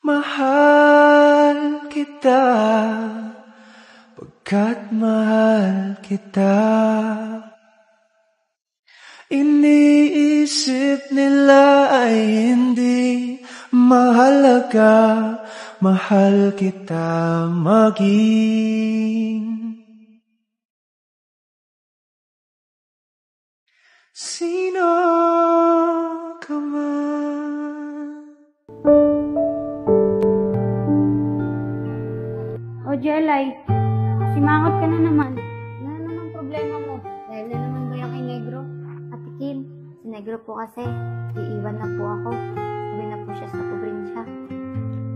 Mahal kita, pagkat mahal kita. Iniisip nila ay hindi mahalaga, mahal kita maging sino ka man. O Jelay, simangot ka na naman. Ano na naman problema mo? Dahil na naman ba yung kay Negro? Ate Kim, si Negro po kasi, iiwan na po ako. Uwi na po siya sa probinsya.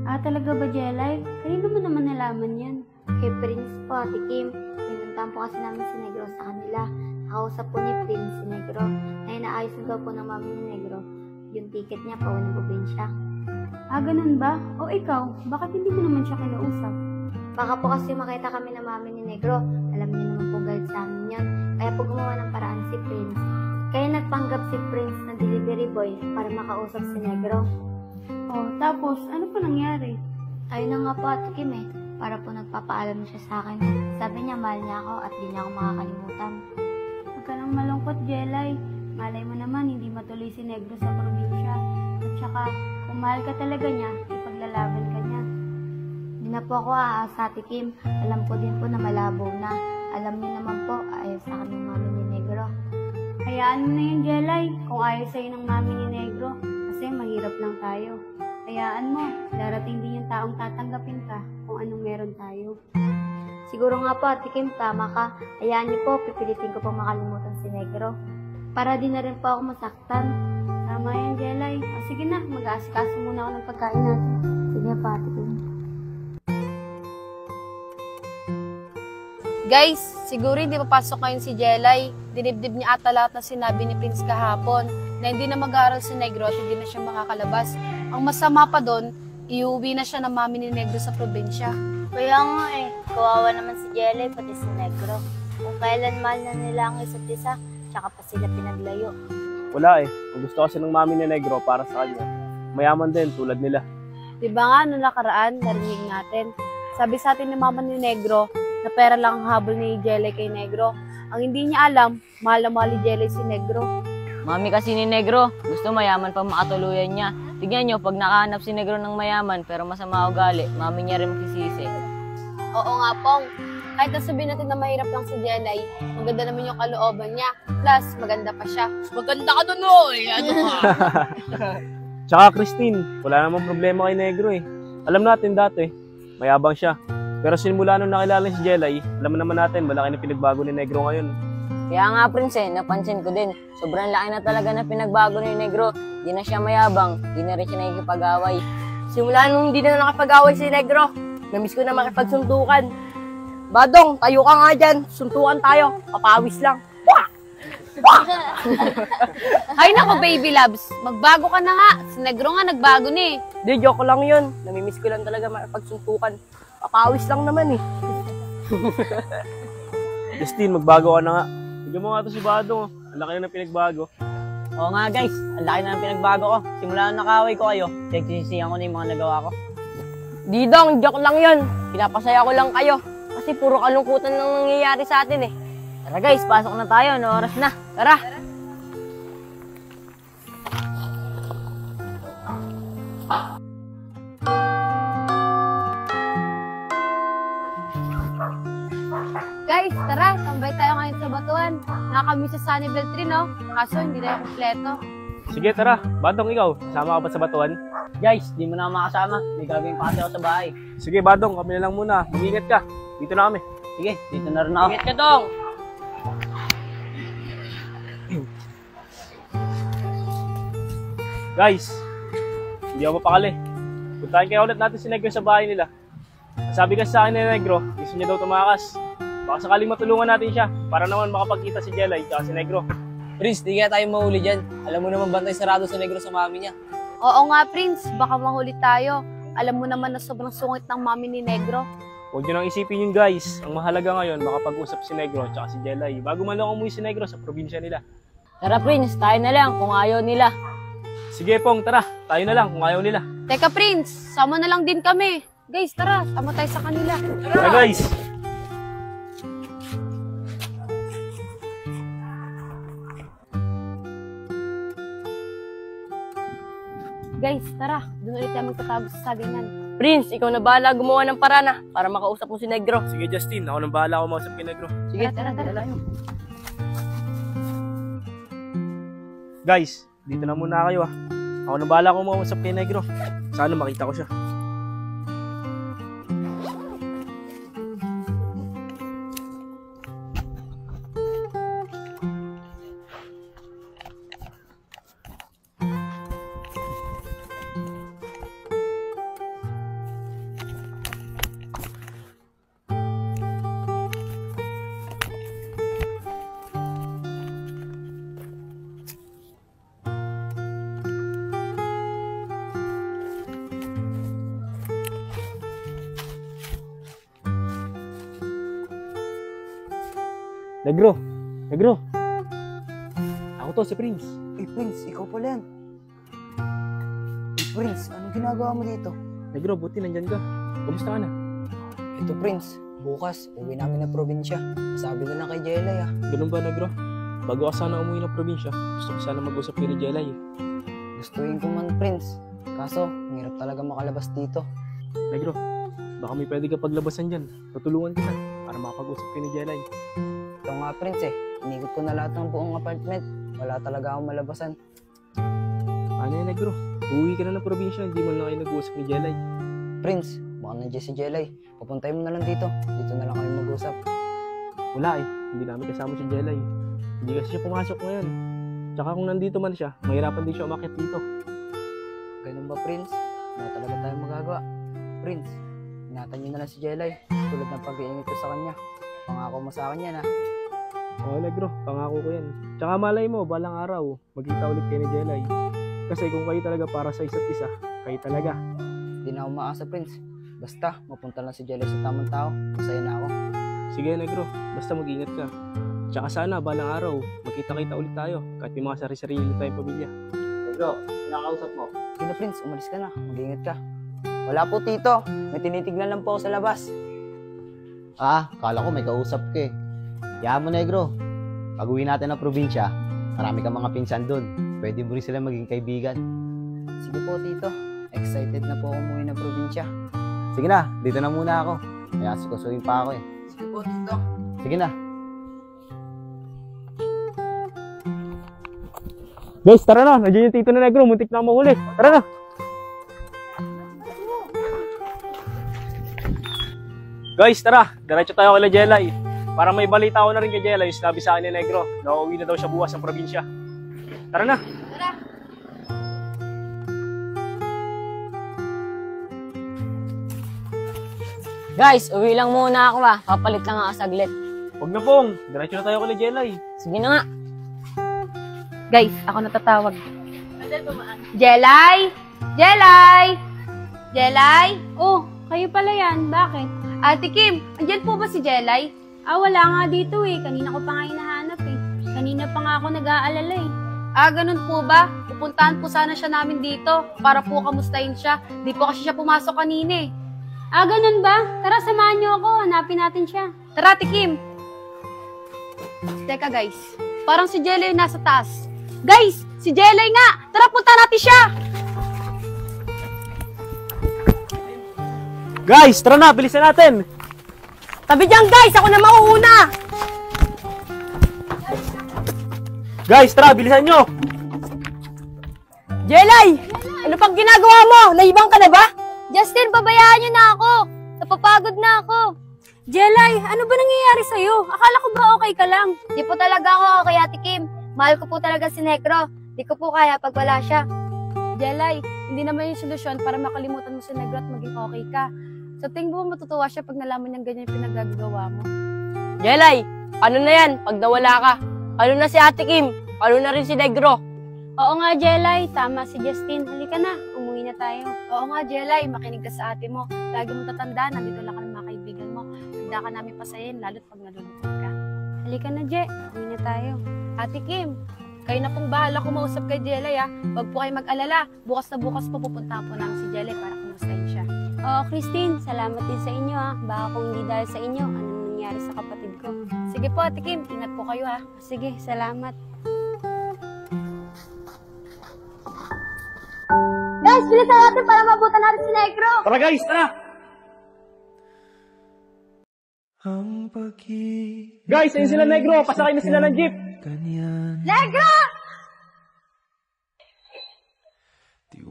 Ah, talaga ba Jelay? Kanino mo naman nalaman yan? Kay Prince po, Ate Kim. Pinuntahan po kasi namin si Negro sa kanila. Nakausap po ni Prince si Negro na inaayos na daw po ng mami ni Negro yung ticket niya pa ng probinsya. Ah, ganun ba? O ikaw, bakit hindi mo naman siya kinausap? Baka po kasi makita kami ng mami ni Negro. Alam niyo naman po galit sa amin yun. Kaya po gumawa ng paraan si Prince. Kaya nagpanggap si Prince na delivery boy para makausap si Negro. Oh, tapos ano po nangyari? Ayun na nga po Ate Kim para po nagpapaalam siya sa akin. Sabi niya mahal niya ako at di niya ako makakalimutan. Huwag ka nang malungkot, Jelay. Malay mo naman hindi matuloy si Negro sa probinsya. At saka kung mahal ka talaga niya, ipaglalaban ka niya. Hindi na po ako aasa, Ate Kim. Alam ko din po na malabo na. Alam niyo naman po, ayaw sa akin ng mami ni Negro. Hayaan mo na yun, Jelay. Kung ayaw sa'yo ng mami ni Negro, kasi mahirap lang tayo. Hayaan mo, darating din yung taong tatanggapin ka kung anong meron tayo. Siguro nga po, Ate Kim, tama ka. Hayaan niyo po, pipilitin ko po makalimutan si Negro. Para din na rin po ako masaktan. Tama yan, Jelay. O sige na, mag-aasikaso muna ako ng pagkain natin. Sige pa, Ate Kim. Guys, siguro hindi papasok ngayon si Jelay. Dinibdib niya ata lahat na sinabi ni Prince kahapon na hindi na mag-aaral si Negro at hindi na siya makakalabas. Ang masama pa doon, iuwi na siya ng mami ni Negro sa probinsya. Kaya nga kawawa naman si Jelay pati si Negro. Kung kailan mahal na nila ang isa't isa, tsaka pa sila pinaglayo. Wala Kung gusto kasi ng mami ni Negro para sa kanya, mayaman din tulad nila. Diba nga, noong nakaraan, narinig natin. Sabi sa atin ni mama ni Negro, na pera lang ang habol ni Jelay kay Negro. Ang hindi niya alam, mahal na mahal ni Jelay si Negro. Mami kasi ni Negro, gusto mayaman pang makatuluyan niya. Tignan nyo, pag nakahanap si Negro ng mayaman pero masama ugali, mami niya rin magsisisi. Oo nga, Pong. Kahit nasabihin natin na mahirap lang si Jelay, maganda naman yung kalooban niya. Plus, maganda pa siya. Maganda ka doon, ano ka? Tsaka Christine, wala namang problema kay Negro Alam natin dati, mayabang siya. Pero simula nung nakilala si Jelay, alam naman natin, malaki na pinagbago ni Negro ngayon. Kaya nga Prince, napansin ko din, sobrang laki na talaga na pinagbago ni Negro. Di na siya mayabang, di na rin siya nakikipag-away. Simula nung hindi na nakipag-away si Negro, namiss ko na makipagsuntukan. Badong, tayo ka nga dyan, suntukan tayo, papawis lang. Ay nako, baby loves, magbago ka na nga. Si Negro nga nagbago ni. Di, joke lang yun. Namimiss ko lang talaga makipagsuntukan. Papawis lang naman Christine, magbago ka na nga. Tignan mo nga ito si Badong. Ang laki na pinagbago. Oo nga guys, ang laki na ng pinagbago ko. Simula nung nakaway ko kayo, nagsisisihan ko na yung mga nagawa ko. Didong, joke lang yun. Pinapasaya ko lang kayo. Kasi puro kalungkutan lang nangyayari sa atin Tara guys, pasok na tayo. No oras na. Tara! Guys, tara, tambay tayo ngayon sa Batuan. Nakakamiss sa Sunnyvale 3, no? Kaso hindi tayo kompleto. Sige, tara. Badong, ikaw. Sama ka ba sa Batuan? Guys, di mo na makasama. May gagawin pa kasi ako sa bahay. Sige, Badong. Kami na lang muna. Mag-ingat ka. Dito na kami. Sige, dito na rin ako. Ingat ka, Dong! Guys, hindi ako mapakali. Puntahan kaya ulit natin si Negro sa bahay nila. Sabi kasi sa akin ni Negro, gusto niya daw tumakas. Baka sakaling matulungan natin siya para naman makapagkita si Jelay at si Negro. Prince, di kaya tayo mahuli dyan. Alam mo naman bantay sarado sa Negro sa mami niya. Oo nga, Prince, baka mahuli tayo. Alam mo naman na sobrang sungit ng mami ni Negro. Huwag nyo nang isipin yun guys. Ang mahalaga ngayon, makapag-usap si Negro at si Jelay bago man lang umuwi si Negro sa probinsya nila. Tara Prince, tayo na lang kung ayaw nila. Sige Pong, tara. Tayo na lang kung ayaw nila. Teka, Prince, sama na lang din kami. Guys, tara, sama tayo sa kanila. Tara guys! Guys, tara, doon ulit tayo magtatago sa sagingan. Prince, ikaw na bahala gumawa ng parana para makausap mo si Negro. Sige Justin, ako nang bahala ako mausap kay Negro. Sige, Tara, tara. Guys, dito na muna kayo ah. Ako nang bahala ako mausap kay Negro. Sana makita ko siya. Negro! Negro! Ako to, si Prince. Prince, ikaw pala yan. Prince, anong ginagawa mo dito? Negro, buti nandyan ka. Kumusta ka na? Ito, Prince. Bukas, uwi namin ng probinsya. Sabi na lang kay Jelay, ah. Ganun ba, Negro? Bago ka sana umuwi ng probinsya, gusto ko sana mag-usap kay ni Jelay. Gustuin ko man, Prince. Kaso, hirap talaga makalabas dito. Negro, baka may pwede ka paglabasan dyan. Tutulungan kita para makapag-usap kay ni Jelay. Ito nga, Prince, eh. Inikot ko na lahat ng buong apartment. Wala talaga akong malabasan. Ano yan, Negro? Uwi ka na ng probinsya, hindi mo na kayo nag-uusap ni Jelay. Prince, baka nandiyan si Jelay. Papuntay mo na lang dito. Dito na lang kayo mag-usap. Wala eh, hindi namin kasama si Jelay. Hindi kasi siya pumasok ngayon. Tsaka kung nandito man siya, mahirapan din siya umakyat dito. Ganun ba, Prince? Wala talaga tayong magagawa. Prince, ingatan niyo na lang si Jelay. Tulad ng pag-iingit ko sa kanya. Pangako mo sa akin yan, ah. Oo, Negro, pangako ko yan. Tsaka malay mo, balang araw, magkita ulit kayo ni Jelay. Kasi kung kayo talaga para sa isa't isa, kayo talaga. Hindi na ako maasa, Prince. Basta, mapunta lang si Jelay sa tamang tao. Masaya na ako. Sige, Negro, basta mag-ingat ka. Tsaka sana, balang araw, magkita-kita ulit tayo. Kahit may mga sarili-sarili tayong pamilya. Negro, pinakausap mo. Sige na, Prince. Umalis ka na. Mag-ingat ka. Wala po, Tito. May tinitignan lang po ako sa labas. Ah, kala ko may kausap ka eh. Kaya mo, Negro. Pag uwi natin ng probinsya, marami kang mga pinsan doon. Pwede mo rin sila maging kaibigan. Sige po, Tito. Excited na po ako umuwi ng probinsya. Sige na, dito na muna ako. May asikusuhin pa ako eh. Sige po, Tito. Sige na. Guys, tara na. Nandiyan yung tito na Negro. Muntik na mahuli. Tara na. Guys, tara. Diretso tayo kay Jelay. Para may balita ko na rin kay Jelay. Yung sinabi sa akin ni Negro na uuwi na daw siya bukas ng probinsya. Tara na. Guys, uwi lang muna ako ah. Papalit lang ako saglit. Huwag na pong. Diretso na tayo kay Jelay. Sige na nga. Guys, ako natatawag. Jelay! Jelay! Jelay? Oh, kayo pala yan. Bakit? Ate Kim, andyan po ba si Jelay? Ah, wala nga dito eh. Kanina ko pa nga hinahanap eh. Kanina pa nga ako nag-aalala eh. Ah, ganun po ba? Pupuntahan po sana siya namin dito para po kamustahin siya. Di po kasi siya pumasok kanina eh. Ah, ganun ba? Tara, samahan niyo ako. Hanapin natin siya. Tara, Ate Kim. Teka guys, parang si Jelay nasa taas. Guys, si Jelay nga! Tara, punta natin siya! Guys, tara na. Bilisan natin. Tabi dyan, guys! Ako na mauuna! Guys, tara. Bilisan nyo. Jelay! Ano pang ginagawa mo? Naibang ka na ba? Justin, pabayaan niyo na ako. Napapagod na ako. Jelay, ano ba nangyayari sa'yo? Akala ko ba okay ka lang? Di po talaga ako okay, Ate Kim. Mahal ko po talaga si Negro. Di ko po kaya pag wala siya. Jelay, hindi naman yung solusyon para makalimutan mo si Negro at maging okay ka. Sa tingin mo matutuwa siya pag nalaman niyang ganyan yung pinagagawa mo? Jelay, ano na yan pag nawala ka? Ano na si Ate Kim? Ano na rin si Negro? Oo nga, Jelay. Tama si Justin. Halika na. Umuwi na tayo. Oo nga, Jelay. Makinig ka sa ate mo. Lagi mo tatandaan. Nandito lang ka ng mga kaibigan mo. Handa ka namin pasayin, lalo't pag nalulungkot ka. Halika na, Je. Umuwi na tayo. Ate Kim, Kayo na pong bahala kumausap kay Jelay ha. Huwag po kayo mag-alala. Bukas na bukas po pupuntahan po namin si Jelay para kumustahin siya. Oh, Christine, salamat din sa inyo ha. Baka kung hindi dahil sa inyo, anong nangyari sa kapatid ko? Sige po, Ate Kim. Ingat po kayo ha. Sige, salamat. Guys, bilisan natin para mabutan natin si Negro! Tara guys, tara! Guys, ayun sila Negro. Pasakay na sila ng jeep. Negro!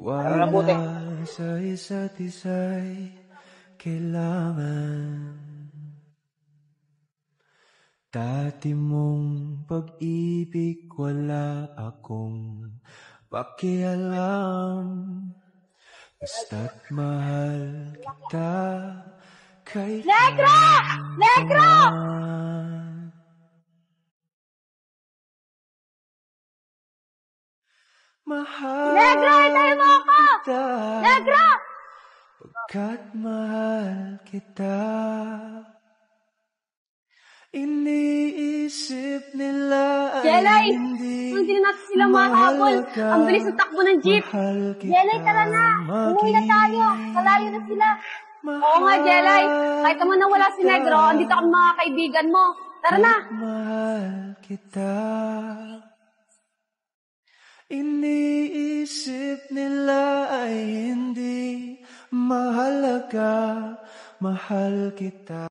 Tara na puti. Sa isa't isa'y kailangan. Dati mong pag-ibig wala akong pakialam. Basta't mahal kita kay Negro! Negro! Mahal Negro, hintayin mo ako! kita. Negro! Pagkat mahal kita. Iniisip nila ay Jelay! hindi Hindi na natin sila mahabol. Ang bilis ng takbo ng jeep. Jelay, tara na! Umuwi na tayo! Malayo na sila! Oo nga, Jelay. Kahit naman na wala si Negro, andito kami mga kaibigan mo. Tara na! Mahal kita. Iniisip nila ay hindi mahalaga. Mahal kita.